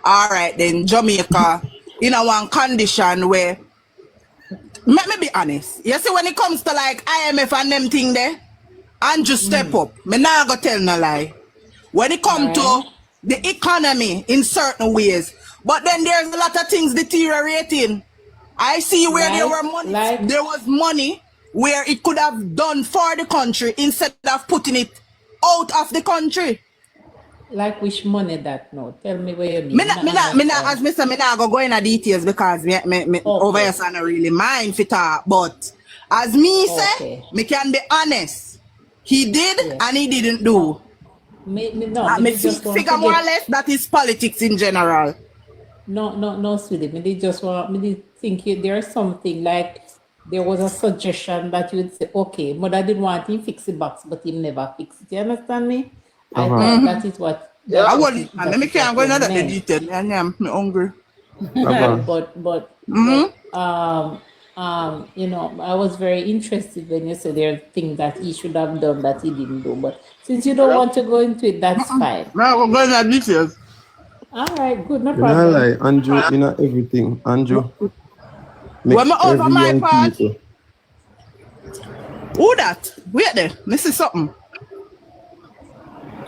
all right, then Jamaica in a one condition where, let me be honest. You see, when it comes to like IMF and them thing there, and just step up. Me not gonna tell no lie. When it comes to the economy in certain ways, but then there's a lot of things deteriorating. I see where there were money. There was money where it could have done for the country instead of putting it out of the country. Like which money that no? Tell me where you mean. Me not as Mr. Me not go into details because me over here so not really mind for talk. But as me say, me can be honest. He did and he didn't do. Me figure more or less that is politics in general. No, sweetie. Me just want me think there's something like there was a suggestion that you would say, okay, but I didn't want him fix the box, but he never fixed it. You understand me? I thought that is what. Yeah, I wouldn't. Let me can't go into the detail. I'm hungry. but you know, I was very interested when you said there are things that he should have done that he didn't do. But since you don't want to go into it, that's fine. No, I'm going into details. All right, good, no problem. Like Andrew, you know everything. Andrew. When I over my part. Who that? Wait there. This is something.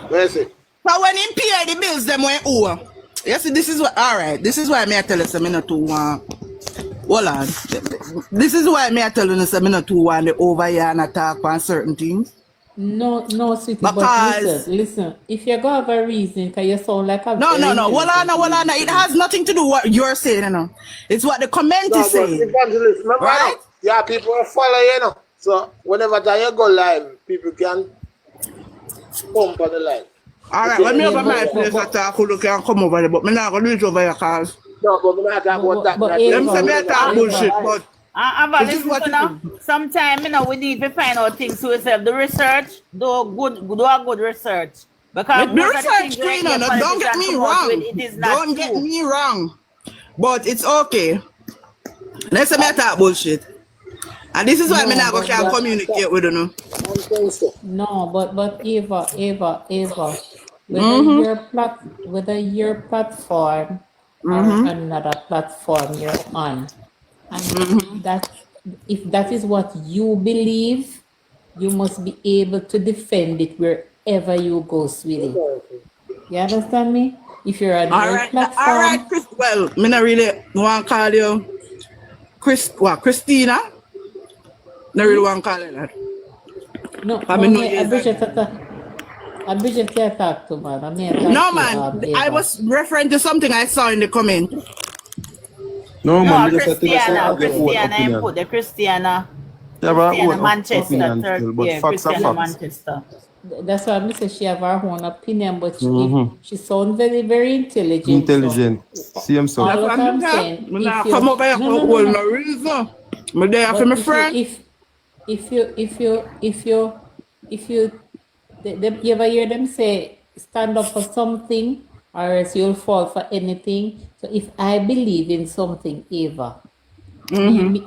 Where is it? But when he pay the bills, them went over. You see, this is what. All right. This is why I tell us I'm not too hold on. This is why I tell you I'm not too want the over here and attack on certain things. No, sweetie. But listen. If you got a reason, can you sound like a no. Hold on. It has nothing to do with what you're saying, you know. It's what the comment is saying. Right? Yeah, people will follow you know. So whenever you go live, people can pump on the line. All right, when me over my place attack, who can come over there, but me not gonna do it over your cars. No, but me not talk about that. Them say me talk bullshit, but this is what sometimes you know we need to find out things to ourselves. The research, do a good research. Because the research clean on it. Don't get me wrong. Don't get me wrong. But it's okay. Let's say me talk bullshit. And this is why me not can communicate with you. No, but Eva, whether your platform or another platform you're on, and that if that is what you believe, you must be able to defend it wherever you go, sweetie. You understand me? If you're on your platform. All right, Chris. Well, me not really want to call you Christina. No really want to call it that. No, I Bridget can't talk to man. No man, I was referring to something I saw in the comment. No man, Christiana input the Christiana. Manchester, Christiana Manchester. That's why I say she have her own opinion, but she sounds very, very intelligent. See him so. All I'm saying, come over here for no reason. I'm there for my friend. If you ever hear them say stand up for something or else you'll fall for anything. So if I believe in something, Eva,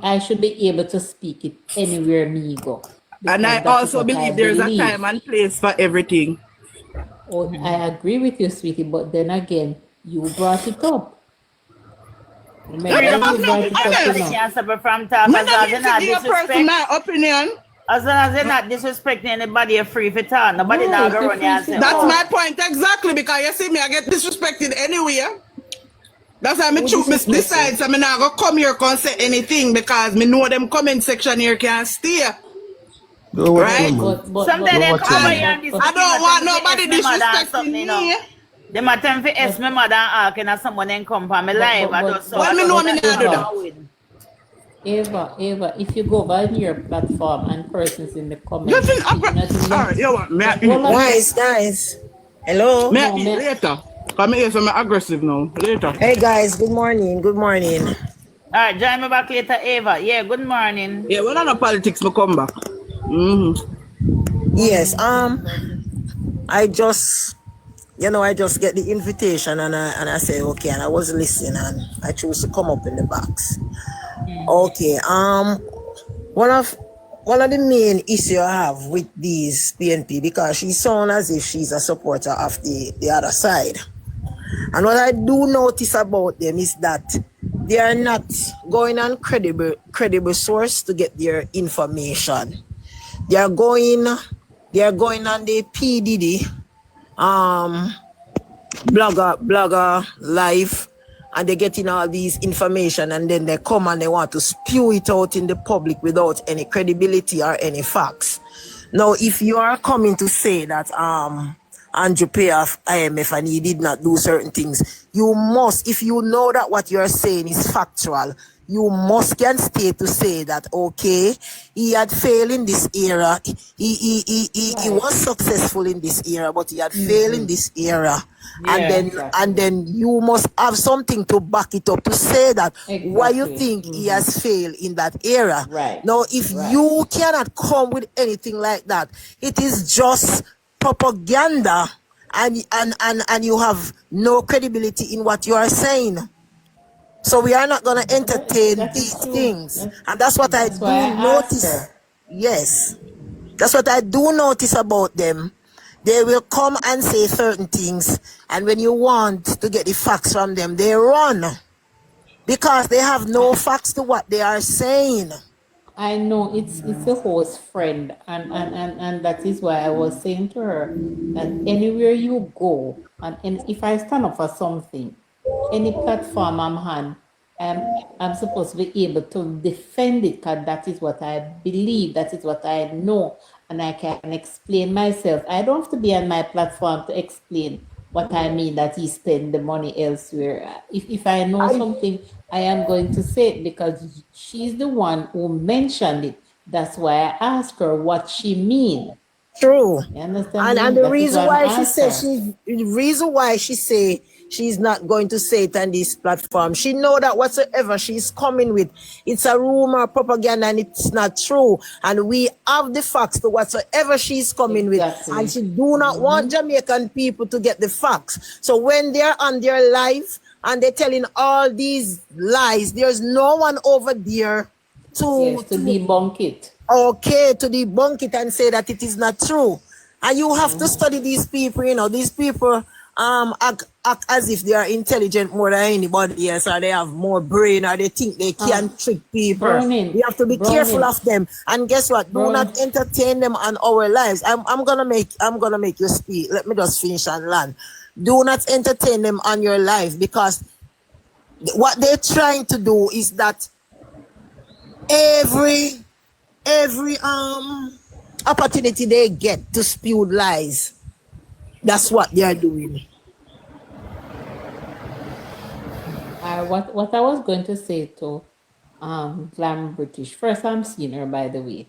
I should be able to speak it anywhere me go. And I also believe there's a time and place for everything. Oh, I agree with you, sweetie, but then again, you brought it up. Remember, you brought it up. As long as they're not disrespecting anybody, you're free for talk. Nobody now go run your say, that's my point exactly, because you see me, I get disrespected anywhere. That's why I decide so I'm not gonna come here and say anything, because me know them comment section here can't stay. Right? Sometimes they come here and I don't want nobody disrespecting me. They might tell me ask my mother and ask someone then come for me live. Well, me know me not do that. Eva, if you go by your platform and persons in the comments, guys. Hello. Later. Come here, so I'm aggressive now. Later. Hey guys, good morning. Good morning. All right, join me back later, Eva. Yeah, good morning. Yeah, when I'm on politics, we come back. Yes. I just get the invitation and I say okay, and I was listening and I chose to come up in the box. Okay. One of the main issues I have with these PNP, because she sounds as if she's a supporter of the other side. And what I do notice about them is that they are not going on credible source to get their information. They are going on the PDD blogger live, and they're getting all these information, and then they come and they want to spew it out in the public without any credibility or any facts. Now, if you are coming to say that Andrew pay off IMF and he did not do certain things, you must, if you know that what you're saying is factual, you must can state to say that, okay, he had failed in this era, he was successful in this era, but he had failed in this era. And then you must have something to back it up to say that why you think he has failed in that era. Right. Now, if you cannot come with anything like that, it is just propaganda, and you have no credibility in what you are saying. So we are not going to entertain these things. And that's what I do notice. Yes. That's what I do notice about them. They will come and say certain things, and when you want to get the facts from them, they run. Because they have no facts to what they are saying. I know it's a host friend, and that is why I was saying to her that anywhere you go, and if I stand up for something, any platform I'm on, I'm supposed to be able to defend it, because that is what I believe, that is what I know, and I can explain myself. I don't have to be on my platform to explain what I mean that he spend the money elsewhere. If I know something, I am going to say it, because she's the one who mentioned it. That's why I asked her what she mean. True. You understand? And the reason why she say she's not going to say it on this platform, she know that whatsoever she's coming with, it's a rumor, propaganda, and it's not true. And we have the facts to whatsoever she's coming with, and she do not want Jamaican people to get the facts. So when they're on their live and they're telling all these lies, there's no one over there to debunk it. Okay, to debunk it and say that it is not true. And you have to study these people. You know, these people act as if they are intelligent more than anybody else, or they have more brain, or they think they can trick people. We have to be careful of them. And guess what? Do not entertain them on our lives. I'm gonna make you speak. Let me just finish and land. Do not entertain them on your life, because what they're trying to do is that every opportunity they get to spew lies, that's what they are doing. What I was going to say to Glam British, first I'm seeing her, by the way.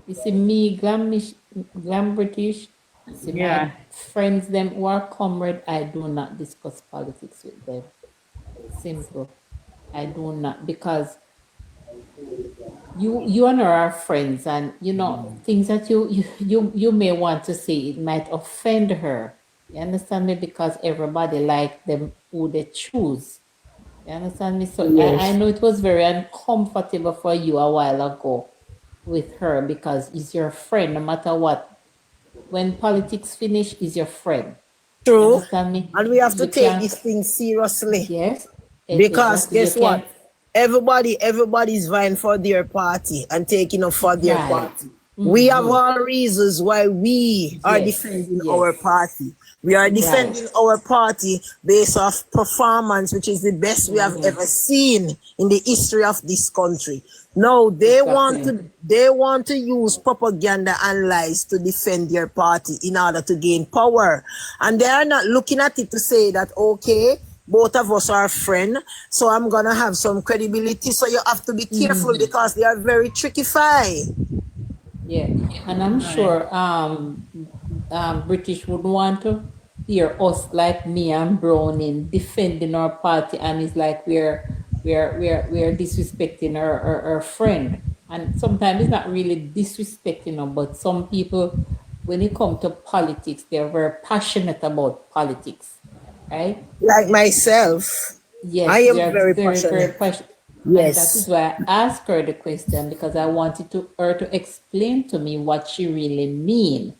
You see me, Glam British, see my friends, them who are comrade, I do not discuss politics with them. Simple. I do not, because you and her are friends, and you know things that you may want to say, it might offend her. You understand me? Because everybody like them who they choose. You understand me? So I know it was very uncomfortable for you a while ago with her, because it's your friend no matter what. When politics finish, is your friend. True. You understand me? And we have to take this thing seriously. Yes. Because guess what? Everybody's vying for their party and taking up for their party. We have all reasons why we are defending our party. We are defending our party based off performance, which is the best we have ever seen in the history of this country. No, they want to use propaganda and lies to defend their party in order to gain power. And they are not looking at it to say that, okay, both of us are friends, so I'm gonna have some credibility. So you have to be careful, because they are very trickified. Yeah, and I'm sure British would want to hear us, like me and Browning, defending our party, and it's like we're disrespecting our friend. And sometimes it's not really disrespecting them, but some people, when it comes to politics, they're very passionate about politics, right? Like myself. Yes, I am very passionate. Very passionate. Yes. And that is why I asked her the question, because I wanted her to explain to me what she really mean.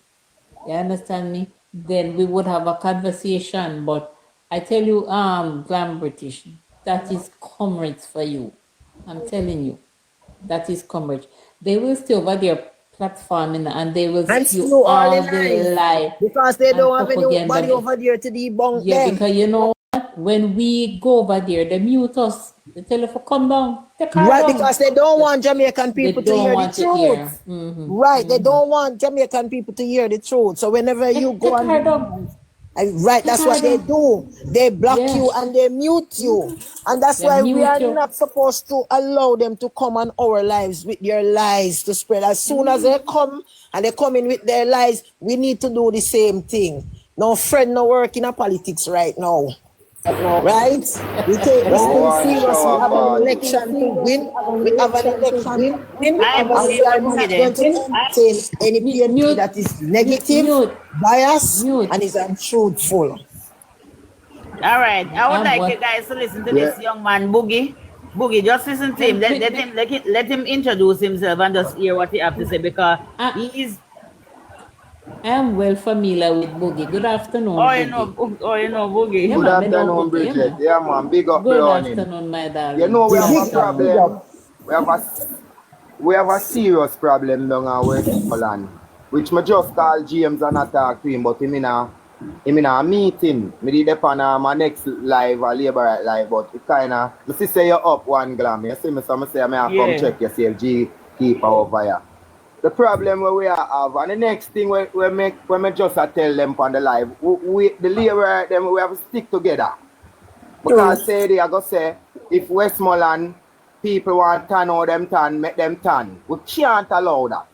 You understand me? then we would have a conversation. But I tell you, Glam British, that is comrades for you. I'm telling you, that is comrades. They will stay over their platforming and they will And spew spew all all the the lies lie because they and don't have propaganda. anybody over there to debunk Yeah, them. because you know what? When we go over there, they mute us. They tell us to come down. Take her Right, down. because they don't want Jamaican They people to don't hear the want to hear. truth. Right, they don't want Jamaican people to hear the truth. So whenever you go Take her down. on, right, Take that's her what they down. do. They block Yeah. you and they mute you. And that's They why we mute are you. not supposed to allow them to come on our lives with their lies to spread. As soon as they come and they come in with their lies, we need to do the same thing. No friend, no work in a politics right now. Right? We take this thing serious. We have an election to win. We have an election to win. I And believe we are in not Boogie going to entertain any PNP Mute. that is negative, Mute. biased, Mute. and is untruthful. All right. I would like What? you guys to listen to this young man, Boogie. Boogie, just listen to him. Let him introduce himself and just hear what he have to say because he's. I am well familiar with Boogie. Good afternoon, Oh, Boogie. you know Boogie. Yeah, Good man, I know afternoon, Boogie. Yeah, Bridget. man. Yeah, man. Big up Good Browning. afternoon, my darling. You know we Good have a afternoon. problem. We have a serious problem down our Westmoreland, which me just call James and I talk to him, but him in a meeting. Me did upon my next live, a Labour Right live, but it kinda me see say you up one glam. You see me, so me say I come check your CFG keeper over here. The problem where we have, and the next thing when me just tell them on the live, the Labour Right them we have to stick together. Because say they are gonna say if Westmoreland people want turn out them turn, make them turn. We can't allow that.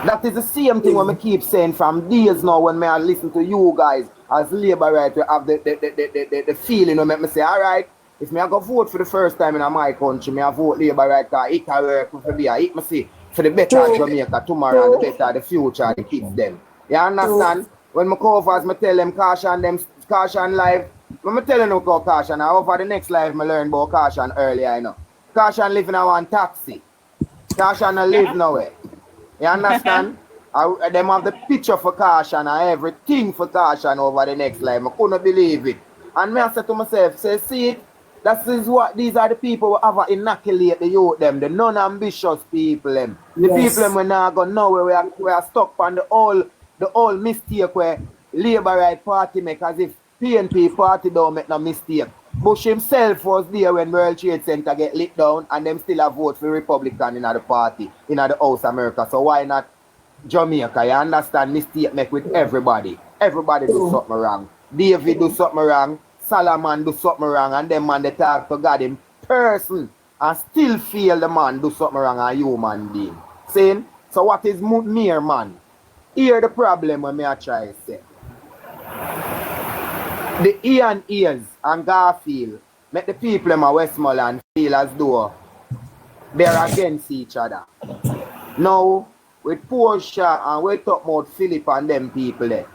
That is the same thing when I keep saying from days now when I listen to you guys as Labour Right, we have the feeling to make me say, all right, if me I go vote for the first time in my country, me I vote Labour Right because it can work for me. It me see for the better Jamaica tomorrow and the better the future the kids them. You understand? When I covers, I tell them caution live. When I tell them about caution, I over the next live I learn about caution earlier, you know. Caution live in one taxi. Caution no live nowhere. You understand? Them have the picture for caution and everything for caution over the next live. I couldn't believe it. And me I said to myself, say, see, that is what these are the people who have inoculate the youth them, the non-ambitious people them. The people them when now go nowhere we are stuck on the old mistake where Labour Right Party make as if PNP Party don't make no mistake. Bush himself was there when World Trade Center get lit down and them still have vote for Republican in the party, in the House America. So why not Jamaica? You understand mistake make with everybody. Everybody do something wrong. David do something wrong. Solomon do something wrong and them man they talk to God in person and still feel the man do something wrong a human being. Saying, so what is mere man? Here the problem when me I try to say. The Ian Ears and Garfield make the people in Westmoreland feel as though they're against each other. Now, with Portia and we talk about Philip and them people there.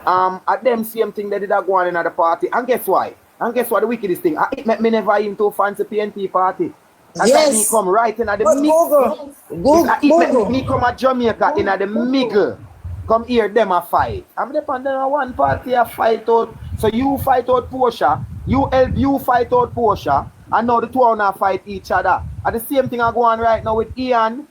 At them same thing they did go on in the party. And guess why? And guess what the wickedest thing? It make me never into fancy PNP party. And yes. Me come right in at the middle. It make me come at Jamaica in at the middle. Come here, them a fight. I'm depending on one party a fight out. So you fight out Portia, you help you fight out Portia, and now the two are now fight each other. And the same thing I go on right now with Ian,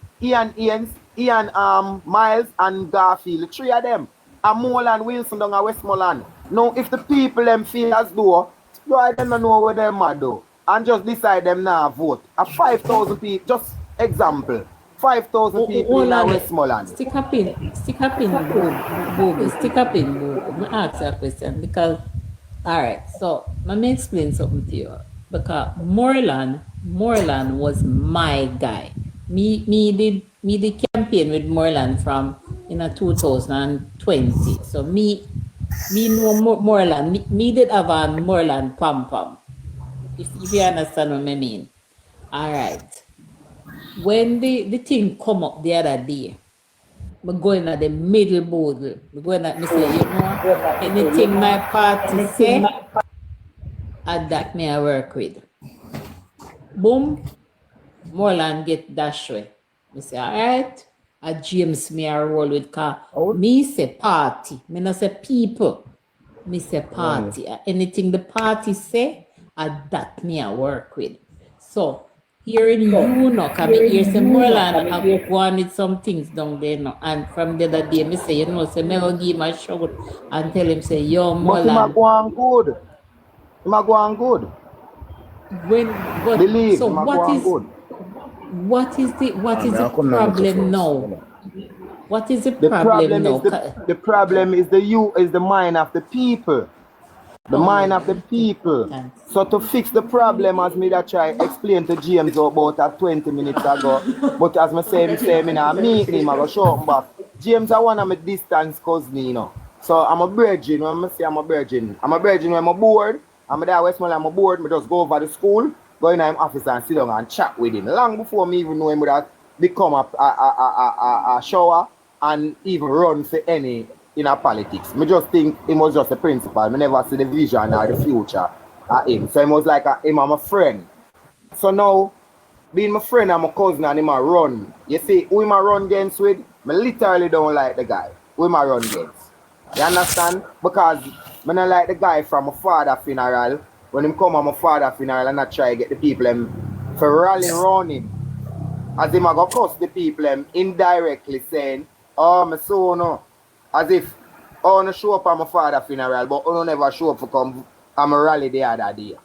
Miles, and Garfield. The three of them. And Moreland, Wilson down at Westmoreland. Now if the people them feel as though, I don't know what them are do. And just decide them now vote. A 5,000 people, just example. 5,000 people in Westmoreland. Stick up in, Boogie. Stick up in, Boogie. I'm going to ask you a question because, all right, so let me explain something to you. Because Moreland was my guy. Me did campaign with Moreland from 2020. So me know Moreland. Me did have a Moreland pom. If you understand what I mean. All right. When the thing come up the other day, I'm going at the middle border. I'm going at me say, you know, anything my party say, and that me I work with. Boom, Moreland get dash way. I say, all right, a James me a roll with, cause Oh. me say party, me not say people. Me say party. Anything the party say, that me a work with. So hearing you know, cause me hear some more and I go on with some things down there now. And from the other day, me say, you know, say me go give him a shout and tell him say, yo, But him a Molan. go on good. Him a go on good. Believe, So him a go on good. what is the problem now? What is the The problem problem is now? the problem is the mind of the people. The Oh mind my of the people. Thanks. So to fix the problem, as me that try explain to James about 20 minutes ago, but as me say me now meet him, I go show him back. James, I want my distance cousin, you know. So I'm a virgin. When I say I'm a virgin when I'm bored. I'm there Westmoreland, I'm bored. I just go over to school, go in his office and sit down and chat with him. Long before me even know him would have become a shower and even run for any in a politics. Me just think he was just a principal. Me never see the vision or the future at him. So he was like him and my friend. So now, being my friend and my cousin and him a run. You see, who him a run against with? Me literally don't like the guy. Who him a run against? You understand? Because I don't like the guy from my father's funeral. When him come at my father's funeral and I try to get the people for rally around him. As him a go cuss the people indirectly saying, oh, my son, no. As if, oh, no show up at my father's funeral, but I don't never show up for come at my rally the other day.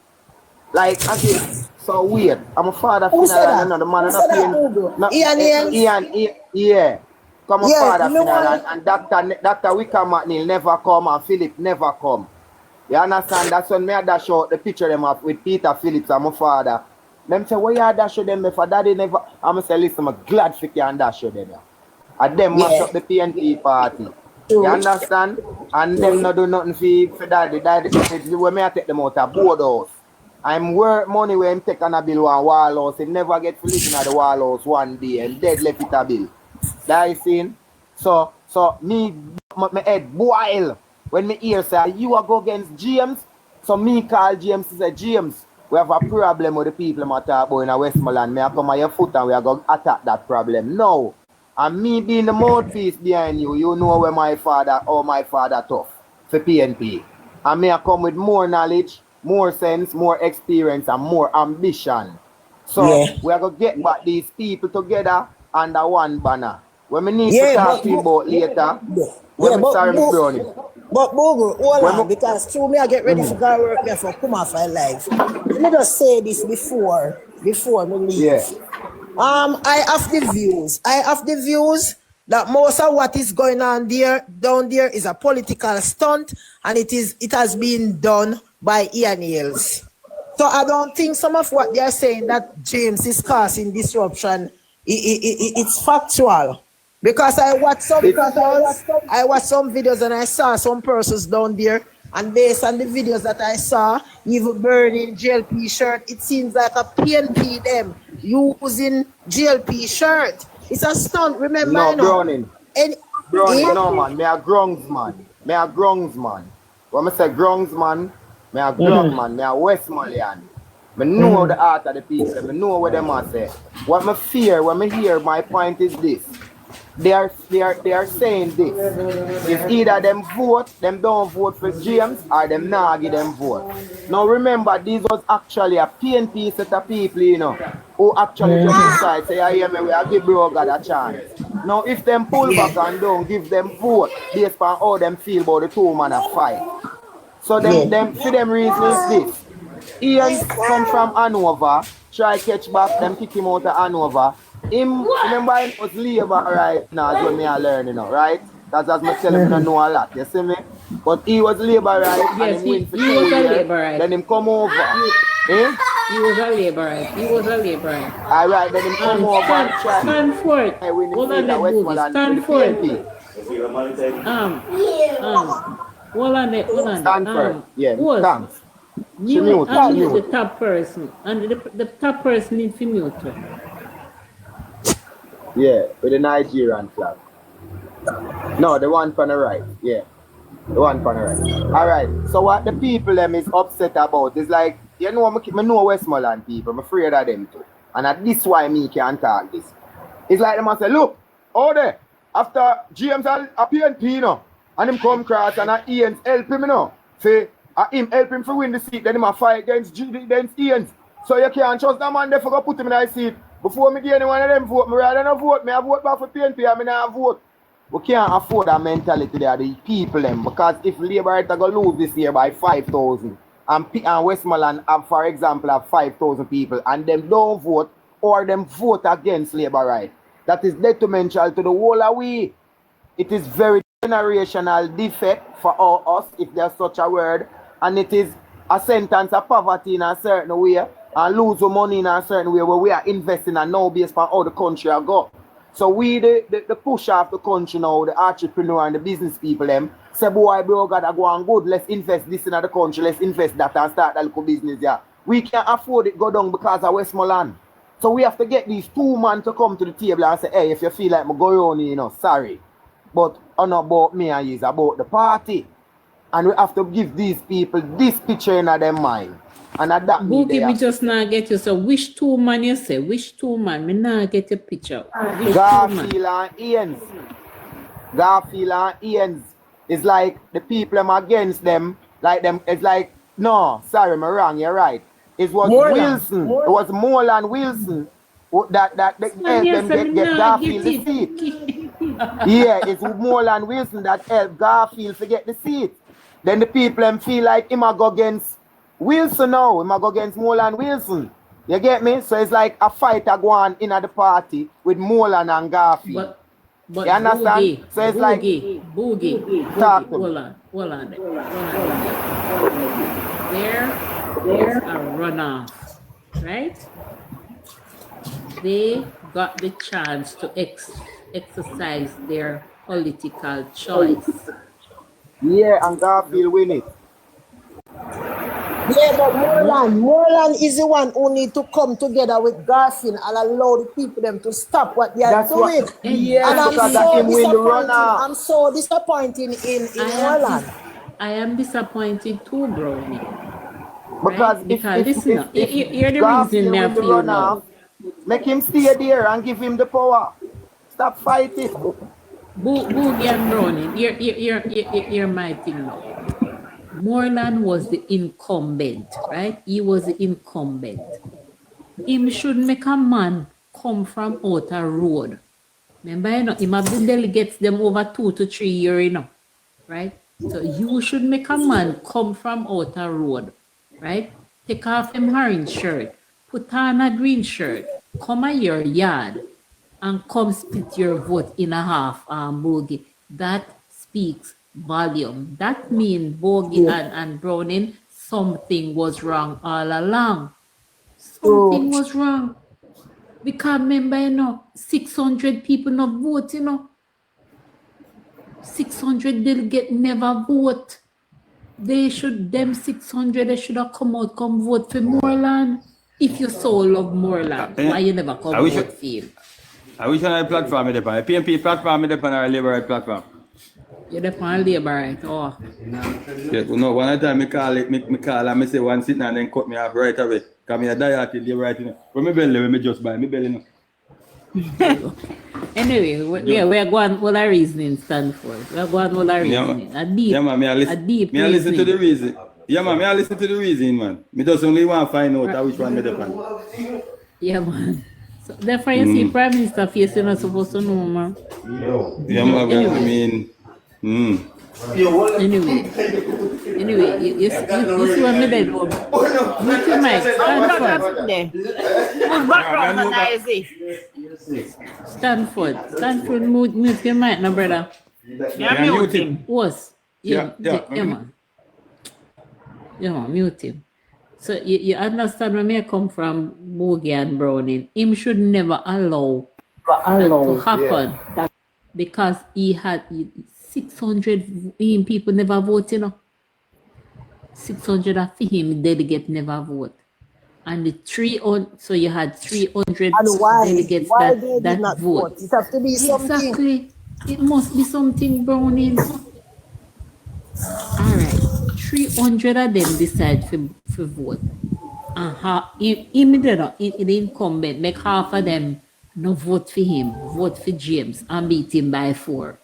Like, as if, so weird. I'm a father's Who said funeral that? and another man Who is said that, paying. Ugo? Ian. Yeah. Come a Yeah, father's you know funeral what? and Dr. Wickham McNeil never come and Philip never come. You understand? That's when me I dash out the picture them up with Peter Phillips and my father. Them say, why you dash show them if daddy never? I'm say, listen, I'm glad for you and dash show them. And them mash up the PNP party. You understand? And them not do nothing for daddy. Daddy, when me I take them out of board house. I'm worth money when him take on a bill one wall house. He never get to listen at the wall house one day and dead left it a bill. That is seen. So me my head boil when me hear say you are go against James. So me call James to say, James, we have a problem with the people I talk about in Westmoreland. Me I come on your foot and we are going to attack that problem. No. And me being the mouthpiece behind you, you know where my father tough for PNP. And me I come with more knowledge, more sense, more experience, and more ambition. So we are going to get back these people together under one banner. When we need to talk to you about later, when we start Brownie. But Bogo, hold on, because through me I get ready for go work there for come off my life. Let me just say this before me leave. Yeah. I have the views that most of what is going on down there is a political stunt, and it has been done by Ian Hales. So I don't think some of what they are saying that James is causing disruption, it's factual. Because I watched some videos and I saw some persons down there, and based on the videos that I saw, even burning JLP shirt, it seems like a PNP them using JLP shirt. It's a stunt, remember? No, you know? Browning. Browning, no man, me a grungs man. When I say grungs man, me a grung man, me a Westmoreland. Me know the heart of the people, me know what them are say. What me fear, when me hear, my point is this. They are saying this. If either them don't vote for James, or them not give them vote. Now remember, this was actually a PNP set of people, you know, who actually just decide, say, I hear me, we are give bro God a chance. Now if them pull back and don't give them vote, based on how them feel about the two man a fight. So them for them reason is this. Ian come from Hanover, try catch back, them kick him out of Hanover. Remember him was Labour right now, that's what me I learn, you know, right? That's as me tell him I know a lot, you see me? But he was Labour right, yes, and he was a Labour right. Then him come over. He was a Labour right. Alright, then him come over and try. Stand for it. Hold on there, Boogie. Stand for it. Hold on there. Stand for it. Yeah, thanks. You unmute the top person, and the top person needs to mute her. Yeah, with the Nigerian flag. No, the one on the right. Yeah, the one on the right. All right. So what the people them is upset about is like, you know, I know Westmoreland people. I'm afraid of them too, and this why me can't talk this. It's like them say, look, Oh, there. After James a PNP, you know, and him come across and Ian's help him, you know. Say, him help him to win the seat, then him a fight against Ian's. So you can't trust that man there for go put him in that seat. Before me give any one of them vote, me rather not vote. Me I vote back for PNP and me not vote. We can't afford that mentality there, the people them, because if Labour are going to lose this year by 5,000, and Westmoreland have, for example, have 5,000 people, and them don't vote, or them vote against Labour right, that is detrimental to the whole of we. It is very generational defect for all us, if there's such a word, and it is a sentence of poverty in a certain way, and lose money in a certain way, where we are investing and now based on how the country are go. So we, the push of the country now, the entrepreneur and the business people, them, say, boy, bro, God, I go on good, let's invest this in the country, let's invest that and start that little business, yeah. We can't afford it go down because of Westmoreland. So we have to get these two men to come to the table and say, hey, if you feel like I'm going on, you know, sorry. But it's not about me and you, it's about the party. And we have to give these people this picture in their mind. And at that Boogie, we just not get you. So which two man you say? Which two man? Me not get your picture. Garfield and Ian's. Garfield and Ian's. It's like the people I'm against them. Like them. It's like, no, sorry, I'm wrong. You're right. It was Wilson. It was Moreland Wilson that helped them get Garfield the seat. Yeah, it's Moreland Wilson that helped Garfield to get the seat. Then the people them feel like him a go against Wilson now. Him a go against Moreland Wilson. You get me? So it's like a fight a go on in the party with Moreland and Garfield. But you understand? Boogie, So it's Boogie, talk to hold on. There's a runoff, right? They got the chance to exercise their political choice. Yeah, and Garfield win it. Yeah, but Moreland is the one who need to come together with Garfield and allow the people them to stop what they are doing. Yeah, and I'm so disappointed in Moreland. I am disappointed too, Brownie. Because right? Listen, you're the Garfield reason me I win the feel now. Make him stay there and give him the power. Stop fighting. Boogie and Brownie, you're my thing now. Moreland was the incumbent, right? He was the incumbent. Him should make a man come from outer road. Remember, you know, him have the delegates them over 2 to 3 years, you know, right? So you should make a man come from outer road, right? Take off him orange shirt, put on a green shirt, come at your yard, and come split your vote in a half, Boogie. That speaks volume. That means Boogie and Browning, something was wrong all along. Something was wrong. Because remember, you know, 600 people not vote, you know. 600 delegates never vote. Them 600, they should have come vote for Moreland. If you so love Moreland, why you never come vote for him? I wish I had a platform with the PNP platform with the Labour platform. You're the pan Labour, right? Oh. Yeah, no, one time I call and I say one sitting and then cut me off right away. Because I die at Labour right now. But my belly, when I just buy, my belly no. Anyway, we're going all our reasoning stand for. We're going all our reasoning. A deep listen to the reason. Yeah, man, I listen to the reason, man. Me just only want to find out which one me depend. Yeah, man. So therefore, you see, Prime Minister face, you're not supposed to know, man. Yeah, man, I mean. Anyway, you see what me did? Mute your mic, Stanford, mute your mic, no brother. Yeah, mute him. What? Yeah, man. Yeah, man, mute him. So you understand where me come from, Boogie and Browning. Him should never allow to happen because he had 600 people never vote, you know. 600 of him delegate never vote. And the 300, so you had 300 delegates that vote. It has to be something. Exactly. It must be something, Browning. All right. 300 of them decide for vote. And the incumbent make half of them no vote for him, vote for James and beat him by 4.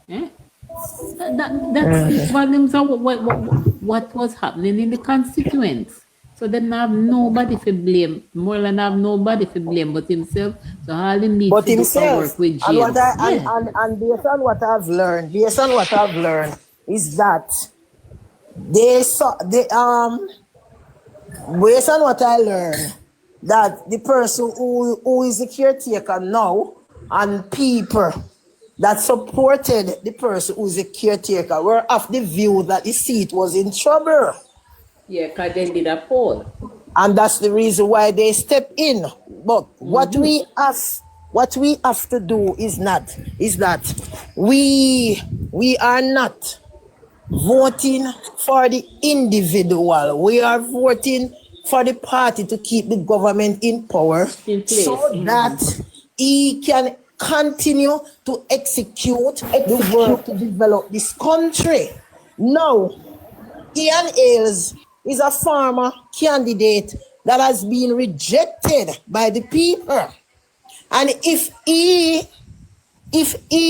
Eh? That's the problems of what was happening in the constituents. So they have nobody to blame. Moreland have nobody to blame but himself. So all he needs But to do himself, work with and James. and based on what I've learned, is that based on what I learned, that the person who is the caretaker now and people that supported the person who is the caretaker were of the view that the seat was in trouble. Yeah, because they did a poll. And that's the reason why they step in. But what we have to do is that we are not voting for the individual. We are voting for the party to keep the government in power so that he can continue to execute the work to develop this country. Now, Ian Ailes is a former candidate that has been rejected by the people. And if he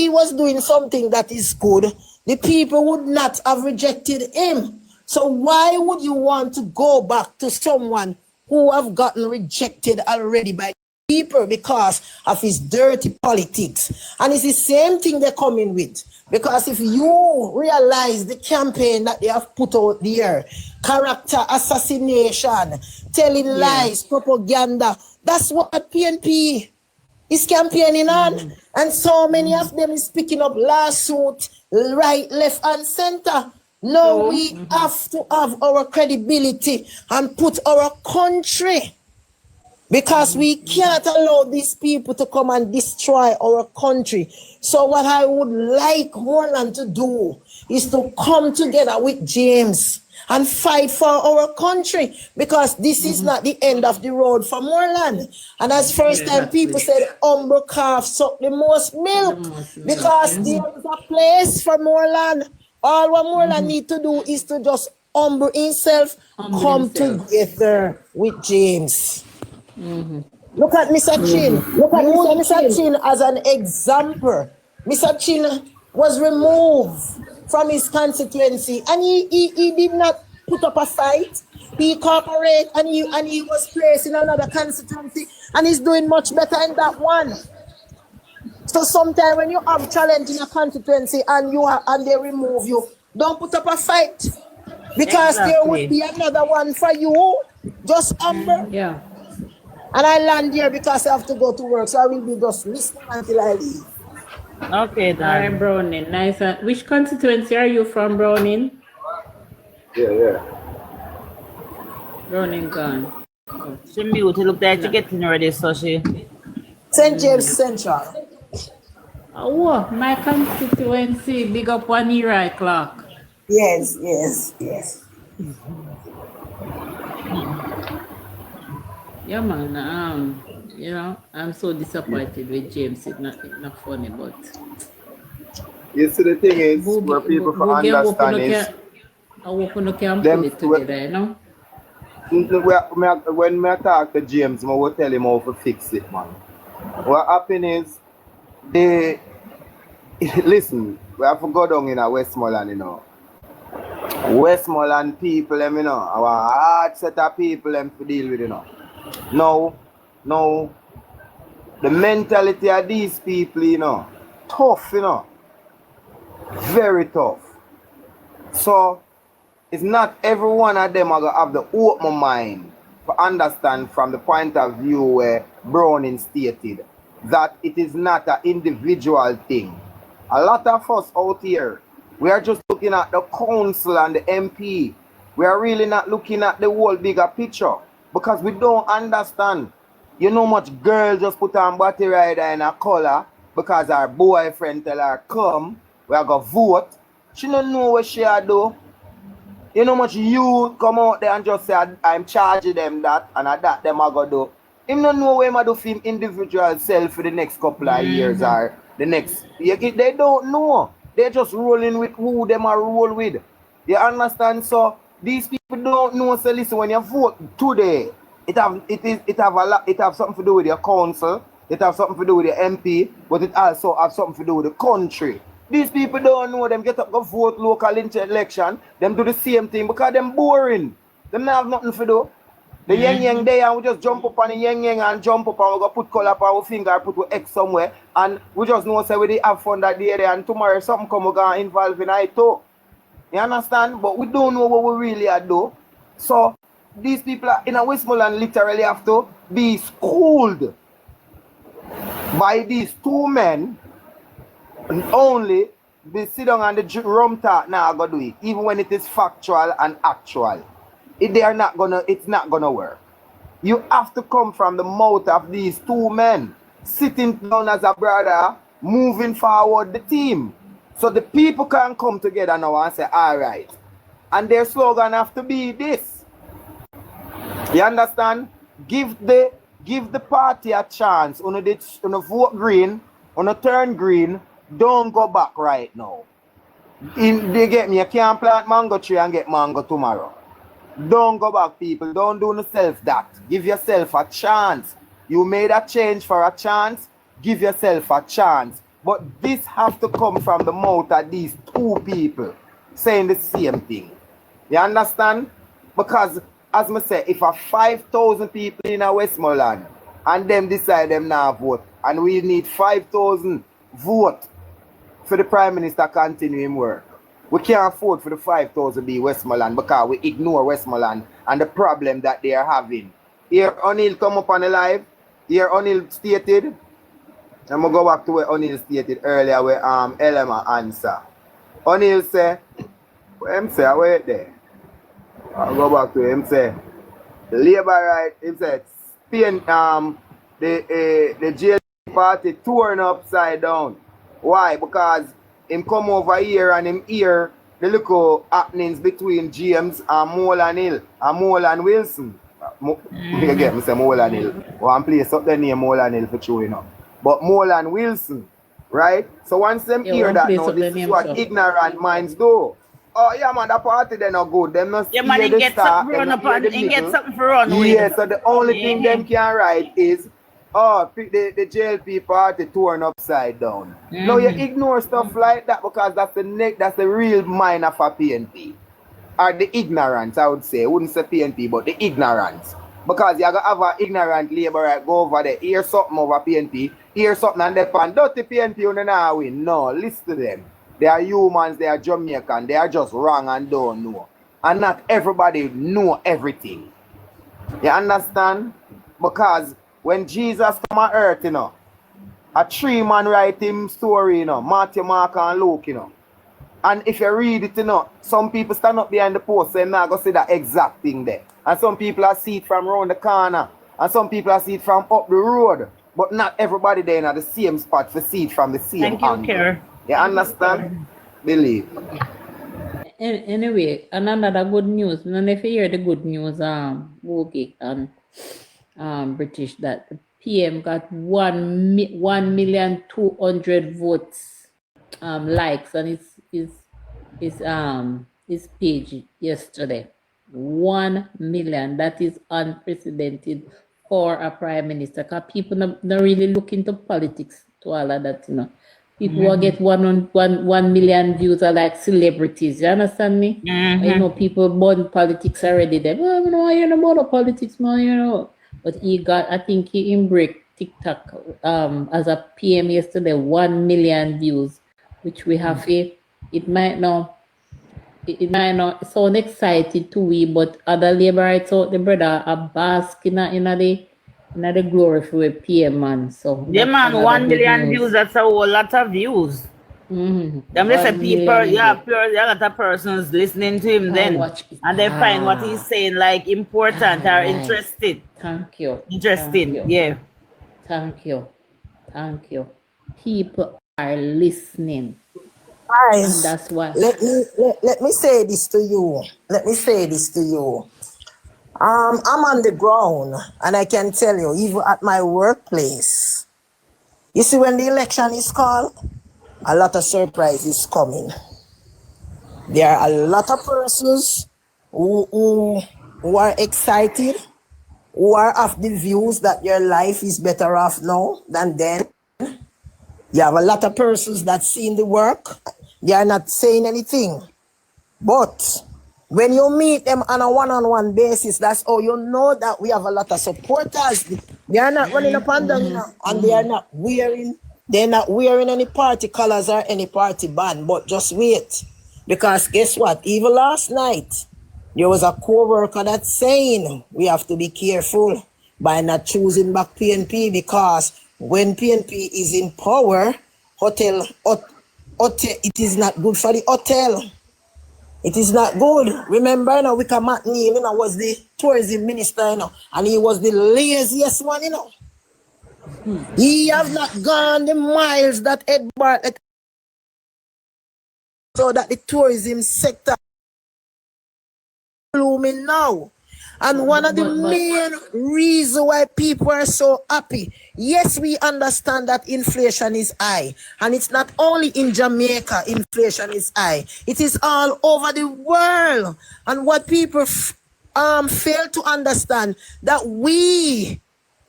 was doing something that is good, the people would not have rejected him. So why would you want to go back to someone who have gotten rejected already by people because of his dirty politics? And it's the same thing they're coming with. Because if you realize the campaign that they have put out there, character assassination, telling lies, propaganda, that's what PNP is campaigning on. And so many of them is picking up lawsuit, right, left, and center. No, we have to have our credibility and put our country, because we can't allow these people to come and destroy our country. So what I would like Moreland to do is to come together with James and fight for our country, because this is not the end of the road for Moreland. And as first time people said, humble calf suck the most milk, because there is a place for Moreland. All what Moreland need to do is to just humble himself, come together with James. Look at Mr. Chin. Use Mr. Chin as an example. Mr. Chin was removed from his constituency, and he did not put up a fight. He cooperated, and he was placed in another constituency, and he's doing much better in that one. So sometimes when you have challenge in a constituency and they remove you, don't put up a fight, because there would be another one for you. Just humble. Yeah. And I land here because I have to go to work, so I will be just listening until I leave. Okay, All right, Browning. Nice. Which constituency are you from, Browning? Yeah. Browning gone. She mute. It look like she getting ready, so she. St. James Central. Oh, my constituency. Big up 1 year clock. Yes. Yeah, man. You know, I'm so disappointed with James. It's not funny, but You see, the thing is, where people for understand is, I hope you can put it together, you know. When I talk to James, I will tell him how to fix it, man. What happened is, listen, we have to go down in Westmoreland, you know. Westmoreland people, you know, our hard set of people to deal with, you know. Now, the mentality of these people, you know, tough, you know. Very tough. So, it's not every one of them are going to have the open mind to understand from the point of view where Browning stated that it is not an individual thing. A lot of us out here, we are just looking at the council and the MP. We are really not looking at the whole bigger picture, because we don't understand. You know much girl just put on body rider in a color because her boyfriend tell her come, we are going to vote. She don't know what she do. You know much you come out there and just say, I'm charging them that, and that them are going to do. Him don't know what he do for him individual self for the next couple of years or the next. They don't know. They're just rolling with who them are roll with. You understand? So these people don't know. So listen, when you vote today, it have something to do with your council. it have something to do with the MP, but it also have something to do with the country. These people don't know them get up go vote local election, them do the same thing because them boring. Them not have nothing to do. The yang there and we just jump up on the yang and jump up and we go put color up our finger, put our X somewhere, and we just know say we have fun that day and tomorrow something come we gonna involve in it too. You understand? But we don't know what we really are do. So these people in a Westmoreland literally have to be schooled by these two men and only they sit down and the rum talk now go do it, even when it is factual and actual. It's not gonna work. You have to come from the mouth of these two men, sitting down as a brother, moving forward the team. So the people can come together now and say, all right. And their slogan have to be this. You understand? Give the party a chance. On a vote green, on a turn green, don't go back right now. They get me, you can't plant mango tree and get mango tomorrow. Don't go back, people. Don't do yourself that. Give yourself a chance. You made a change for a chance. Give yourself a chance. But this has to come from the mouth of these two people saying the same thing. You understand? Because, as I say, if a 5,000 people in a Westmoreland and them decide them now vote, and we need 5,000 vote for the Prime Minister continuing work, we can't afford for the 5,000 be Westmoreland because we ignore Westmoreland and the problem that they are having. Here O'Neill come up on the live. Here O'Neill stated. I'm going to go back to what O'Neill stated earlier where Elema answer. O'Neill say, him say, wait there. I'll go back to him say, the Labour right, him said, Spain, the JLP party torn upside down. Why? Because him come over here and him hear the little happenings between James and Molan Hill and Molan Wilson. You get me say Molan Hill. One place up the name Molan Hill for showing up. But Molan Wilson, right? So once them hear that now, this is what ignorant minds do. Oh yeah man, that party they not good. Them not yeah, man, he get something run up and he get something for run with. Yeah, so the only thing them can write is the JLP party torn upside down. Now you ignore stuff like that because that's the real mind of a PNP. Or the ignorance, I would say. I wouldn't say PNP, but the ignorance. Because you're going to have an ignorant labourer go over there, hear something over PNP, hear something and they pan, dirty PNP you don't win. No, listen to them. They are humans, they are Jamaican, they are just wrong and don't know. And not everybody know everything. You understand? Because when Jesus come on earth, a 3-man write him story, Matthew, Mark, and Luke, And if you read it, some people stand up behind the post saying, nah, go see that exact thing there. And some people are see it from around the corner. And some people are see it from up the road. But not everybody there in the same spot to see it from the same angle. Thank you, Kerr. You understand? Believe. Anyway, another good news. I don't know if you hear the good news, Woogie and British, that the PM got 1,200,000 votes, likes on his page yesterday. 1 million. That is unprecedented for a prime minister. Because people not really look into politics to all of that, People who get 1 million views are like celebrities. You understand me? People born politics already. They you know about politics, man, But he got, I think he break TikTok as a PM yesterday, 1 million views, which we have it might not sound excited to we, but other Labourites out the brother are basking in the glory for a PM man. So yeah man, 1 million views, that's a whole lot of views. Them say people, a lot of persons listening to him then, and they find what he's saying like important or interested. Thank you. Interesting, Thank you. yeah. Thank you. People are listening. Guys, And that's why. let me say this to you. I'm on the ground, and I can tell you, even at my workplace, you see, when the election is called, a lot of surprises coming. There are a lot of persons who are excited, who are of the views that your life is better off now than then. You have a lot of persons that seen the work. They are not saying anything. But when you meet them on a one-on-one basis, that's how you know that we have a lot of supporters. They are not running up and down, and they're not wearing any party colors or any party band. But just wait. Because guess what? Even last night, there was a co-worker that's saying we have to be careful by not choosing back PNP, because when PNP is in power, hotel, it is not good for the hotel. It is not good. Remember, Wicca McNeil, was the tourism minister, and he was the laziest one, He have not gone the miles that Ed Bartlett, so that the tourism sector blooming now. And one of the main reasons why people are so happy, yes, we understand that inflation is high. And it's not only in Jamaica, inflation is high. It is all over the world. And what people fail to understand, that we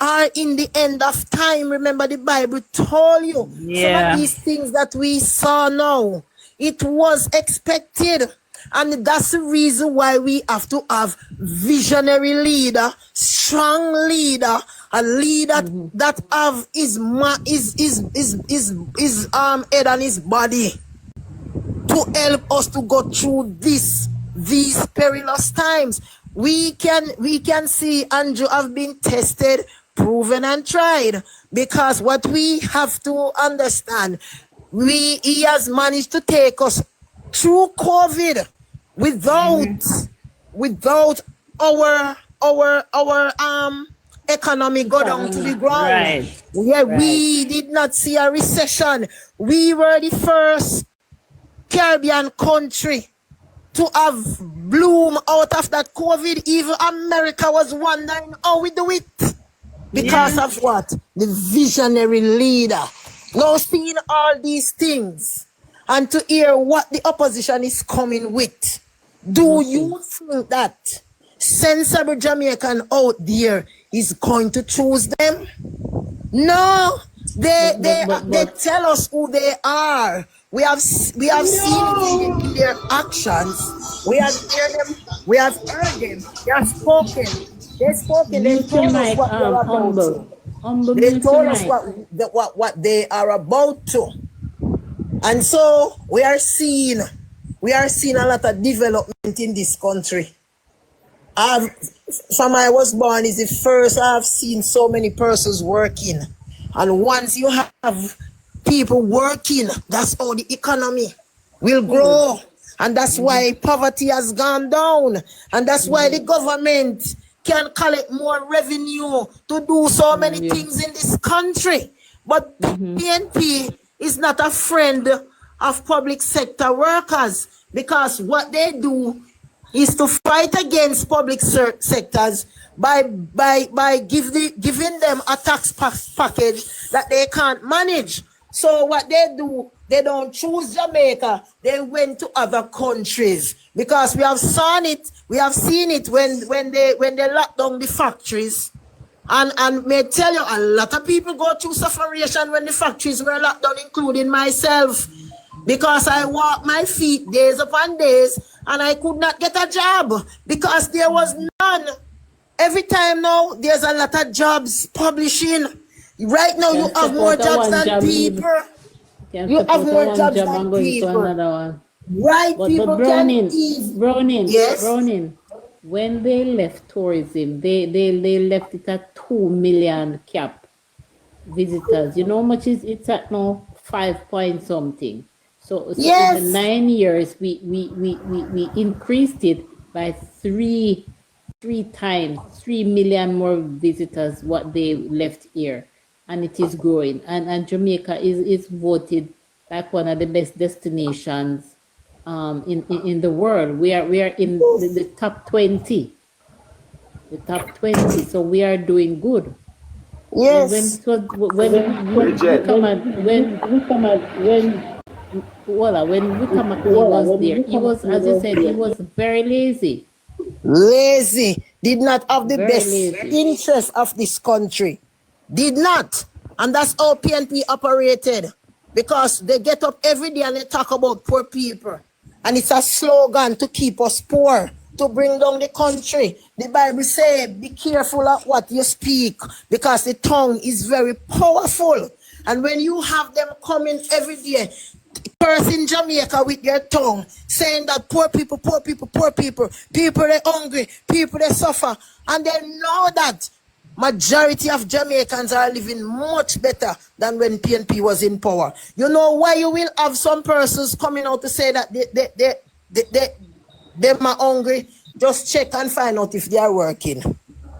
are in the end of time. Remember, the Bible told you some of these things that we saw now, it was expected. And that's the reason why we have to have visionary leader, strong leader, a leader that have his head and his body to help us to go through these perilous times. We can see Andrew have been tested, proven, and tried, because what we have to understand, he has managed to take us through COVID without our economy go down to the ground. We did not see a recession. We were the first Caribbean country to have bloom out of that COVID. Even America was wondering how we do it. Because of what? The visionary leader. Now seeing all these things and to hear what the opposition is coming with, do you think that sensible Jamaican out there is going to choose them? No, they tell us who they are. We have seen it in their actions. We have heard them. We have heard them. They have spoken. They spoken. They told us what they're about. They told us what they are about to. And so we are seeing a lot of development in this country. From I was born is the first I've seen so many persons working. And once you have people working, that's how the economy will grow. And that's why poverty has gone down. And that's why the government can collect more revenue to do so many things in this country. But PNP is not a friend of public sector workers, because what they do is to fight against public sectors by giving them a tax package that they can't manage. So what they do, they don't choose Jamaica, they went to other countries, because we have seen it when they lock down the factories. And may tell you, a lot of people go through sufferation when the factories were locked down, including myself, because I walked my feet days upon days and I could not get a job because there was none. Every time now, there's a lot of jobs publishing. Right now, you have more jobs than people. You have more jobs than people. Right, people can eat. Browning, when they left tourism, they left it at 2 million cap visitors. You know how much it's at now? 5 point something. So in the 9 years, we increased it by three times, 3 million more visitors what they left here, and it is growing. And Jamaica is voted like one of the best destinations in the world. We are in the top 20. The top 20. So we are doing good. Yes. When he was there, he was, as you said, he was very lazy. Lazy. did not have the Very best lazy. interest of this country. Did not. And that's how PNP operated. Because they get up every day and they talk about poor people. And it's a slogan to keep us poor, to bring down the country. The Bible says, be careful of what you speak, because the tongue is very powerful. And when you have them coming every day, cursing Jamaica with your tongue, saying that poor people, people they hungry, people they suffer, and they know that majority of Jamaicans are living much better than when PNP was in power. You know why you will have some persons coming out to say that they're hungry? Just check and find out if they are working.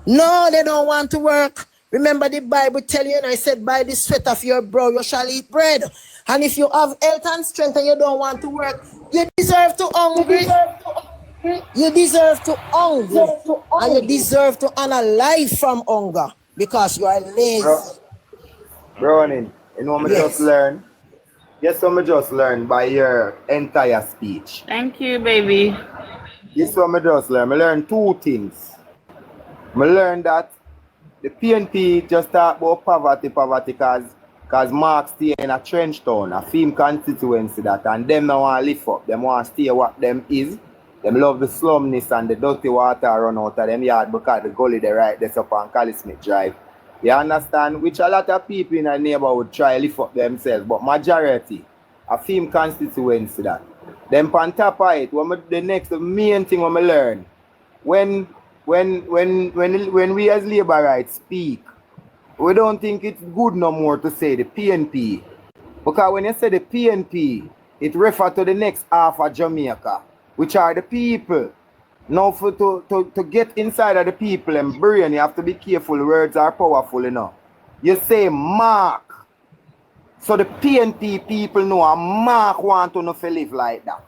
No, they don't want to work. Remember the Bible tell you, and I said, by the sweat of your brow you shall eat bread. And if you have health and strength and you don't want to work, you deserve to hungry. You deserve to hunger. And you deserve to honor life from hunger, because you are lazy. Browning, you know what I just learned? Yes, what I just learned by your entire speech. Thank you, baby. This is what I just learned. I learned two things. I learned that the PNP just talk about poverty because Mark stay in a trench town, a film constituency that, and them don't want to lift up. Them want to stay what them is. Them love the slumness and the dirty water run out of them yard because the gully they right that's up on Cali Smith Drive. You understand? Which a lot of people in the neighborhood try to lift up themselves, but majority, a film constituency that. Then on top of it, the main thing when I learn, when we as labor rights speak, we don't think it's good no more to say the PNP. Because when you say the PNP, it refers to the next half of Jamaica, which are the people. Now to get inside of the people and brain, you have to be careful. Words are powerful enough. You say Mark. So the PNP people know a Mark want to live like that.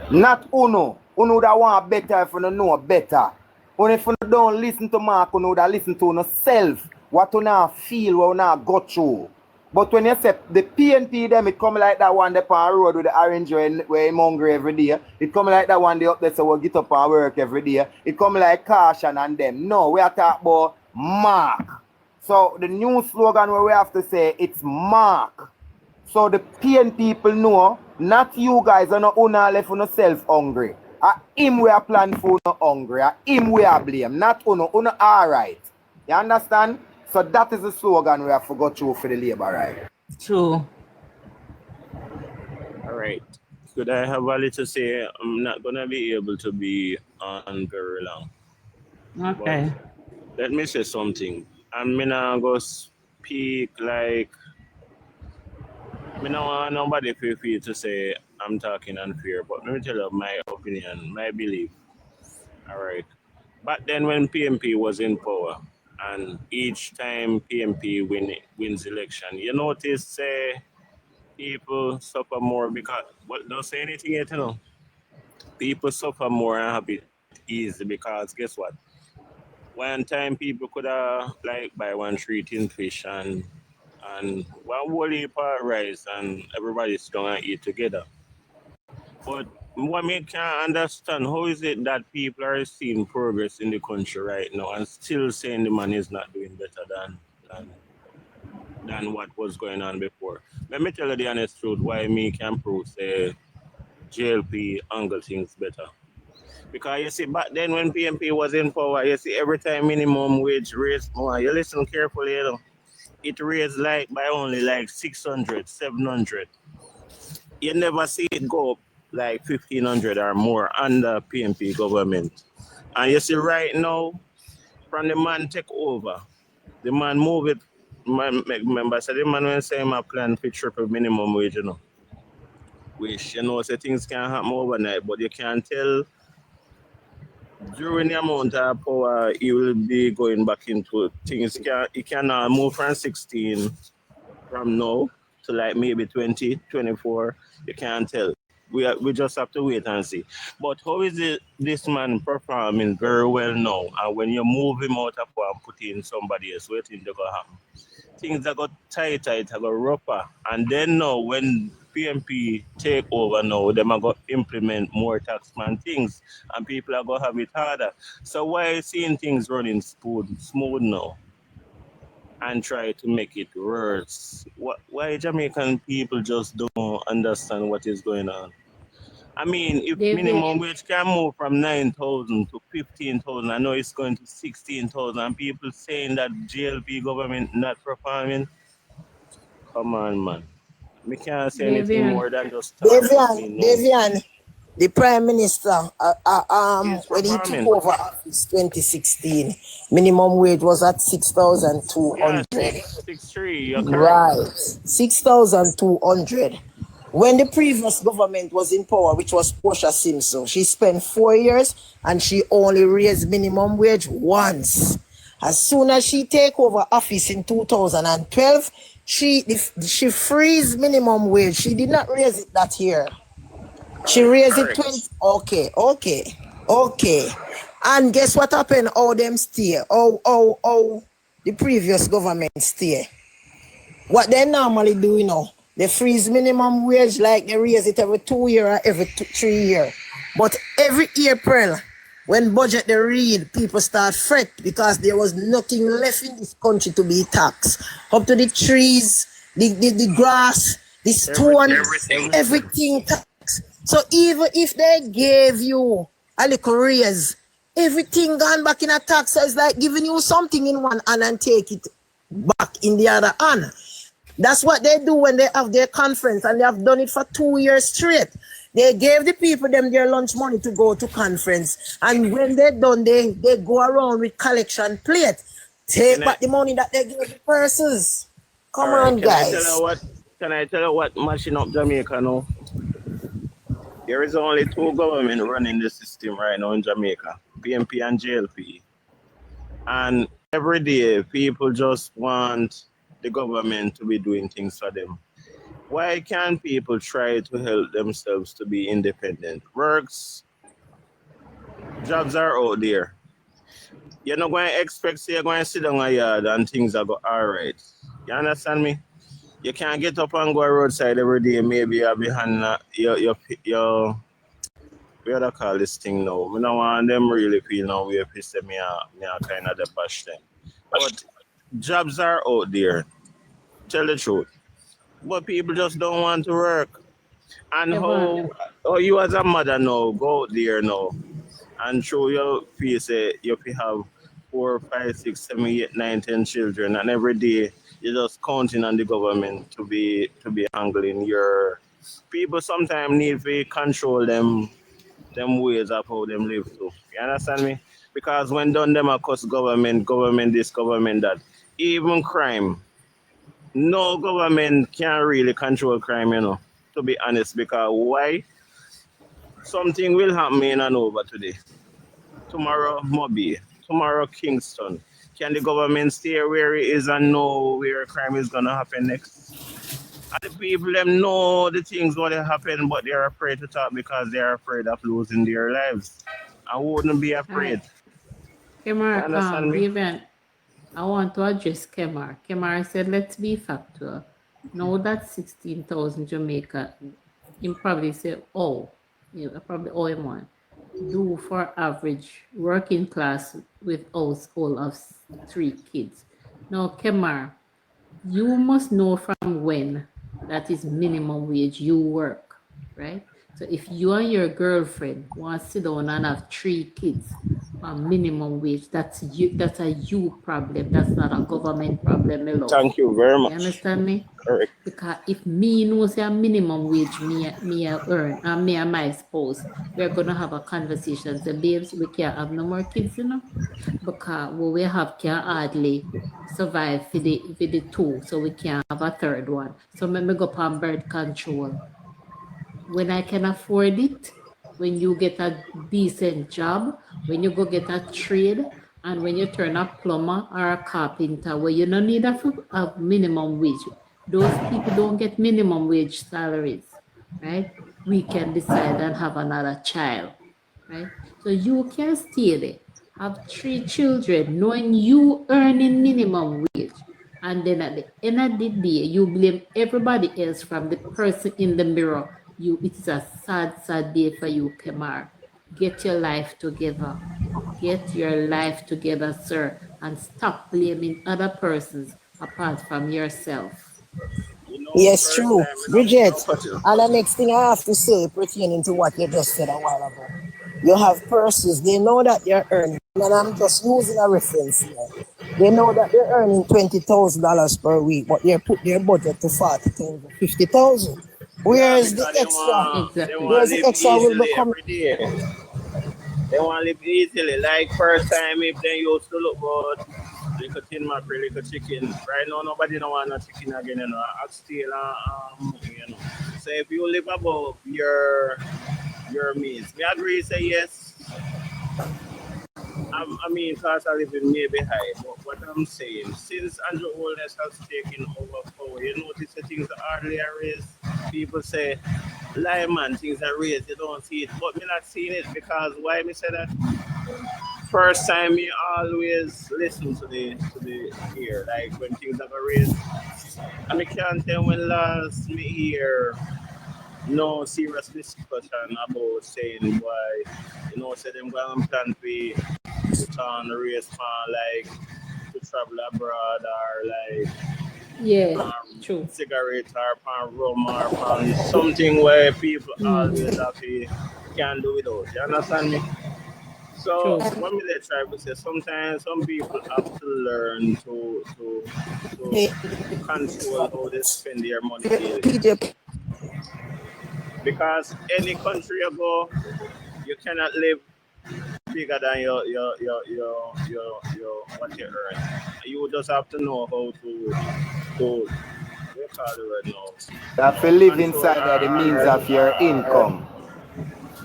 Not Uno. Uno that want better if you don't know better. When if you don't listen to Mark, you know that listen to yourself. What you now feel, what you now go through. But when you say the PNP them, it come like that one up on the road with the orange where I'm hungry every day. It come like that one day up there so we get up and work every day. It come like Caution and them. No, we are talking about Mark. So the new slogan where we have to say it's Mark. So the PNP people know, not you guys are not left for yourself hungry. Him we are planning for no hungry. Him we are blame. Not uno alright. You understand? So that is the slogan we have to go through for the labor right. True. All right. Could I have a little say? I'm not gonna be able to be on very long. Okay. But let me say something. I'm gonna go speak like I don't want nobody feel to say I'm talking unfair, but let me tell you my opinion, my belief. All right. But then when PMP was in power, and each time PMP wins election, you notice people suffer more because, well, don't say anything yet, you know. People suffer more and have it easy because guess what? One time people could have like buy 1 3 tin fish and one whole heap of rice and everybody sit down and eat together. But what me can't understand, how is it that people are seeing progress in the country right now and still saying the man is not doing better than what was going on before? Let me tell you the honest truth why me can prove say JLP angle things better. Because you see back then when PMP was in power, you see every time minimum wage raised more, you listen carefully, you know, it raised like by only like 600, 700. You never see it go up like 1,500 or more under PNP government. And you see right now, from the man take over, the man move it, remember, so the man when say my plan for triple minimum wage, you know, which, you know, say things can happen overnight, but you can tell during the amount of power, he will be going back into things. He can move from 16 from now to like maybe 20, 24, you can't tell. We just have to wait and see. But how is this man performing very well now? And when you move him out of power and put in somebody else, what things are going to happen? Things that got tighter, it got rougher. And then now when PMP take over now, them are going to implement more taxman things and people are going to have it harder. So why seeing things running smooth now and try to make it worse? Why Jamaican people just don't understand what is going on? I mean, if minimum wage can move from 9,000 to 15,000, I know it's going to 16,000, and people saying that JLP government not performing. Come on, man. We can't say anything more than just talk. Davian, the Prime Minister, when he took performing. over office 2016, minimum wage was at 6,200. Yeah, 6.3, you're correct. Right, 6,200. When the previous government was in power, which was Portia Simpson, she spent 4 years and she only raised minimum wage once. As soon as she take over office in 2012, she freeze minimum wage. She did not raise it that year. She raised it 20. Okay. And guess what happened? All them stay. Oh, the previous government stay. What they normally do, you know, they freeze minimum wage like they raise it every 2 years or every 3 years. But every April, when budget they read, people start fret because there was nothing left in this country to be taxed. Up to the trees, the grass, the stone, everything taxed. So even if they gave you a little raise, everything gone back in a tax. So it's like giving you something in one hand and take it back in the other hand. That's what they do when they have their conference, and they have done it for 2 years straight. They gave the people them their lunch money to go to conference, and when they're done, they go around with collection plate, take back the money that they give the persons. Come on, guys. Can I tell you what mashing up Jamaica now? There is only two governments running the system right now in Jamaica, PMP and JLP. And every day, people just want the government to be doing things for them. Why can't people try to help themselves to be independent? Works, jobs are out there. You're not going to expect you're going to sit down a yard and things are going all right. You understand me? You can't get up and go roadside every day. Maybe you're behind your what do I call this thing now? I don't want them really feel now we have to me kind of the bash them. But jobs are out there. Tell the truth. But people just don't want to work. And how you as a mother now go out there now and show your face you have 4, 5, 6, 7, 8, 9, 10 children, and every day you're just counting on the government to be handling your people. Sometimes need to control them ways of how them live too. You understand me? Because when done them across government this, government that, even crime, no government can really control crime, you know, to be honest, because why? Something will happen in and over today. Tomorrow, Moby. Tomorrow, Kingston. Can the government stay where it is and know where crime is going to happen next? And the people, them know the things what happen, but they're afraid to talk because they're afraid of losing their lives. I wouldn't be afraid. Kemar, David, I want to address Kemar. Kemar said, let's be factual. Now that 16,000 Jamaica, he probably said, probably all in one, do for average working class with household of 3 kids. Now, Kemar, you must know from when that is minimum wage you work, right? So if you and your girlfriend want to sit down and have 3 kids on minimum wage, that's a you problem. That's not a government problem alone. Thank you very much. You understand me? Correct. Because if me knows a minimum wage me earn and me and my spouse, we're gonna have a conversation. So babes, we can't have no more kids, you know, because what we have can hardly survive for the 2, so we can't have a 3rd one. So let me go on birth control. When I can afford it, when you get a decent job, when you go get a trade, and when you turn a plumber or a carpenter, where you don't need a minimum wage, those people don't get minimum wage salaries, right? We can decide and have another child, right? So you can stay there, have 3 children, knowing you earning minimum wage. And then at the end of the day, you blame everybody else from the person in the mirror. It's a sad, sad day for you, Kemar. Get your life together. Get your life together, sir, and stop blaming other persons apart from yourself. You know, Yes, first true. time Bridget, I cut you. and the next thing I have to say pertaining to what you just said a while ago. You have persons, they know that you're earning, and I'm just using a reference here. They know that they're earning $20,000 per week, but they put their budget to 40,000, 50,000. Yeah, Whereas the because extra, they Exactly. want whereas to the live extra will easily become. every day. They want to live easily. Like first time if they used to look good, little tin mackerel, little chicken. Right now nobody don't want no chicken again, you know. Oxtail and you know. So if you live above your means, me agree say yes. I mean, cost of living may be high, but what I'm saying, since Andrew Holness has taken over power, you notice the things are hardly raised. People say, lie man, things are raised, you don't see it. But me not seeing it because why me say that? First time me always listen to the ear, like when things are raised. And me can't tell when last me hear no serious discussion about saying why, you know, say them going to plan to put on the race plan like to travel abroad or like Yeah, true. cigarettes or pan rum or pan something where people always Mm-hmm. happy can do without. You understand me? So True. when we try to say sometimes some people have to learn to Hey, control how they spend their money daily. PJ, Because any country you go, you cannot live bigger than your what you earn. You just have to know how to we call the word now. That you live Control inside of the means of your income.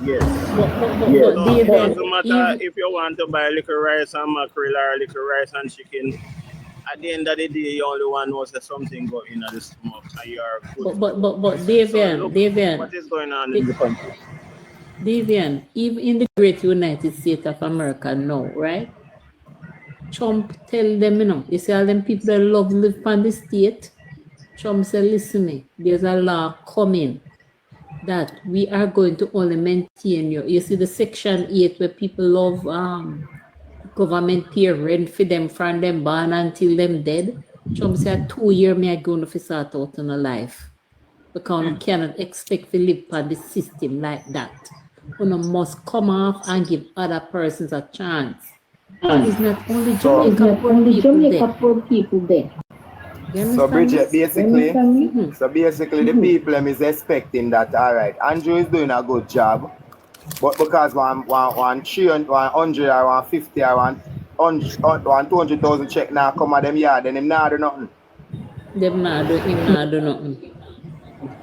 yes. But So it David, doesn't matter even if you want to buy liquor rice and mackerel or liquor rice and chicken. At the end of the day, you only one knows that something going in the stomach and you are good to go. but So look Davian, what is going on in the country. Davian, even in the great United States of America now, right? Trump tell them, you see all them people that love live on the state. Trump said, listen me, there's a law coming that we are going to only maintain you. You see the section 8 where people love government pay rent for them from them born until them dead. Trump said 2 years me are going to start out in a life. Because you cannot expect to live by the system like that. You must come off and give other persons a chance. And it's not only So, Jamaica poor people there. You so understand me? Bridget, basically, the people them is expecting that. All right, Andrew is doing a good job, but because one 300, 100 or 150 or 200,000 check now come at them yard, then him not do nothing. Him not do nothing.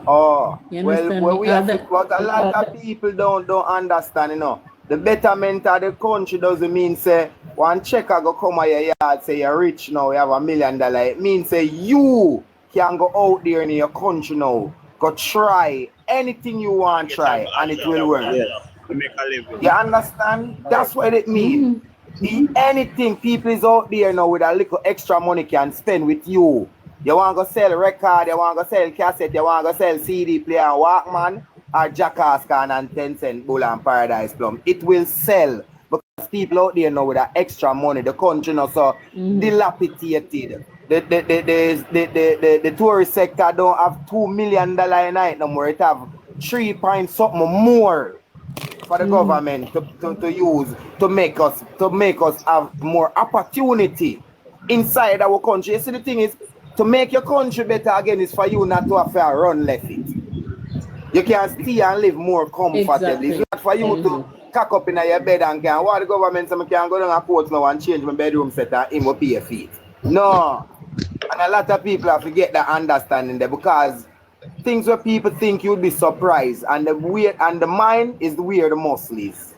Oh, You well, understand me? we have to, but a lot of people don't understand, you know. The betterment of the country doesn't mean say one checker go come at your yard say you're rich now, you have $1 million. It means say you can go out there in your country now, go try anything you want to try, and it will work. Yeah, to make a living. You understand? That's what it means. Anything people is out there now with a little extra money can spend with you. You want to sell record, you want to sell cassette, you want to sell CD player and Walkman, or Jackass can and 10 cent bull and Paradise Plum. It will sell because people out there now with that extra money. The country now so dilapidated. The tourist sector don't have $2 million a night no more. It have 3 point something more for the government to use to make us have more opportunity inside our country. You see, the thing is, to make your country better again is for you not to have to run left it. You can stay and live more comfortably. It's not for you to cock up in your bed and can what the government say I can go down a court now and change my bedroom set and him will pay your feet. No. And a lot of people have to get that understanding there because things where people think you'd be surprised and the mind is where the muscle is.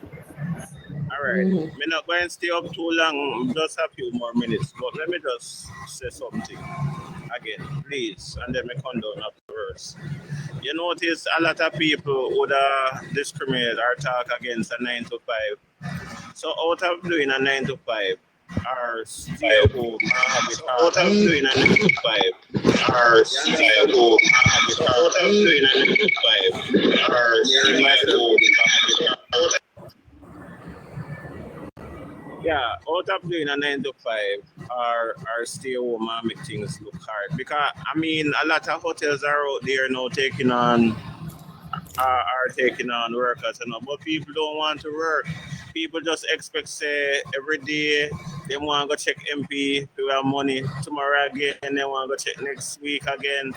Alright. We're not going to stay up too long, just a few more minutes. But let me just say something again, please, and then we come down afterwards. You notice a lot of people would discriminate or talk against a 9 to 5. So out of doing a 9 to 5, are stay home out of 3 and 5 are stay home out of 3 and 5 are stay home. Yeah, out of doing a 9 to 5 are stay home and make things look hard. Because I mean a lot of hotels are out there now taking on taking on workers, you know, but people don't want to work. People just expect say every day they want to go check MP to have money tomorrow again, and they want to go check next week again.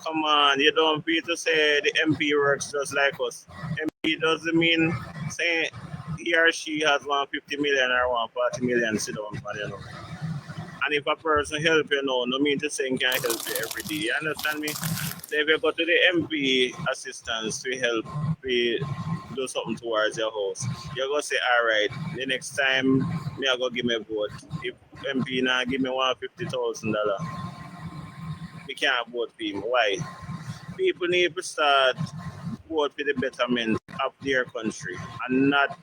Come on, you don't feel to say the MP works just like us. MP doesn't mean saying he or she has 150 million or 140 million sit down for, you know. And if a person help you now, no mean to say he can help you every day. You understand me? So if you go to the MP assistance to help you do something towards your house, you're going to say, all right, the next time, me I go give me a vote. If MP now give me $150,000, we can't vote for him. Why? People need to start vote for the betterment of their country and not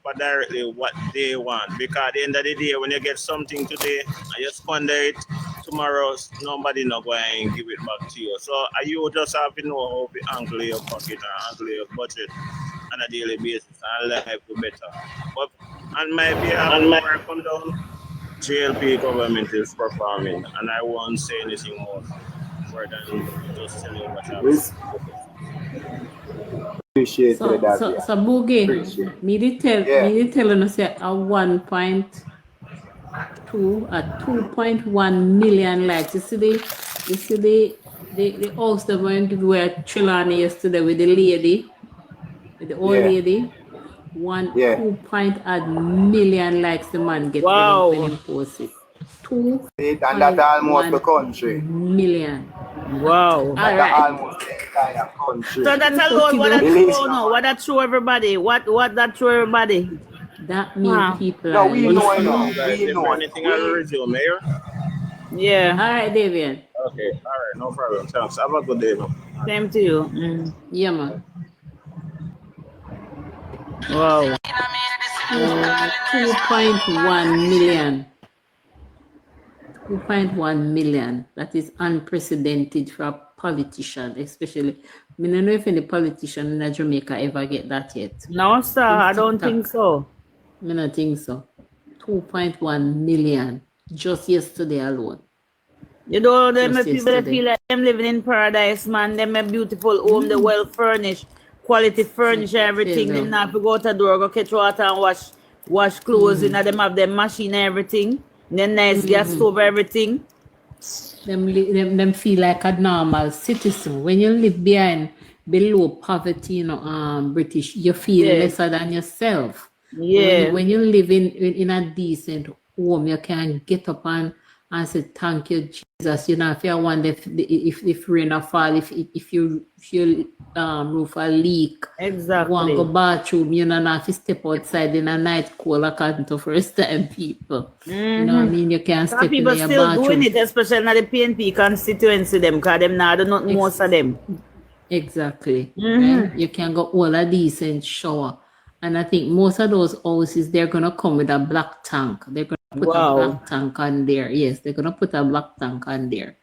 for directly what they want. Because at the end of the day, when you get something today and you squander it, tomorrow nobody not going to give it back to you. So you just have to know how to angle your pocket and angle your budget on a daily basis and life will better. But on my behalf, when I come down, JLP government is performing, and I won't say anything more than just telling what happens. Appreciate So, it, so, so Boogie, me did tell us a 1.2 a 2.1 million likes. You see the host that went to where Trelawney yesterday with the lady, with the old lady. 2 million likes the man get when he posts it. 2. And that's almost the country. Million. Wow. That's almost the entire country. So that's alone what that show now. What that show everybody? What that show everybody? That means people no, are we know it now. We know anything on the resume, Mayor? Yeah. All right, Davian. Okay, all right, no problem. Thanks. Have a good day, man. Same to you. Yeah, man. Wow. 2.1 million. 2.1 million. That is unprecedented for a politician, especially. I mean, I don't know if any politician in Jamaica ever get that yet. No, sir, I don't think so. I don't think so. 2.1 million just yesterday alone. You know, them people feel like them living in paradise, man. Them a beautiful home, they well furnished, quality furniture, everything. Them not have to go to the door, go catch water and wash clothes. And them have them machine and everything. Then nice gas stove, everything. Them feel like a normal citizen. When you live below poverty, you know, British, you feel lesser than yourself. Yeah. When you live in a decent home, you can get up and say thank you, Jesus. You know, if you wonder if rain or fall, if your roof a leak, exactly. Want to go bathroom, you know, if you step outside in a night cold according to first time people. You know what I mean? You can't step in your bathroom. Some people still doing it, especially in the PNP constituency them, because them now do not most of them. Exactly. Right? You can go all a decent shower. And I think most of those houses, they're going to come with a black tank. They're going to put a black tank on there. Yes, they're going to put a black tank on there.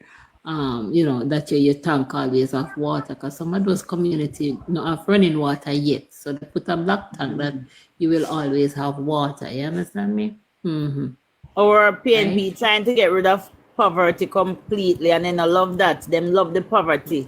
You know, that your tank always have water. Because some of those communities don't have running water yet. So they put a black tank that you will always have water. You understand me? Our PNP trying to get rid of poverty completely. And then I love that. Them love the poverty.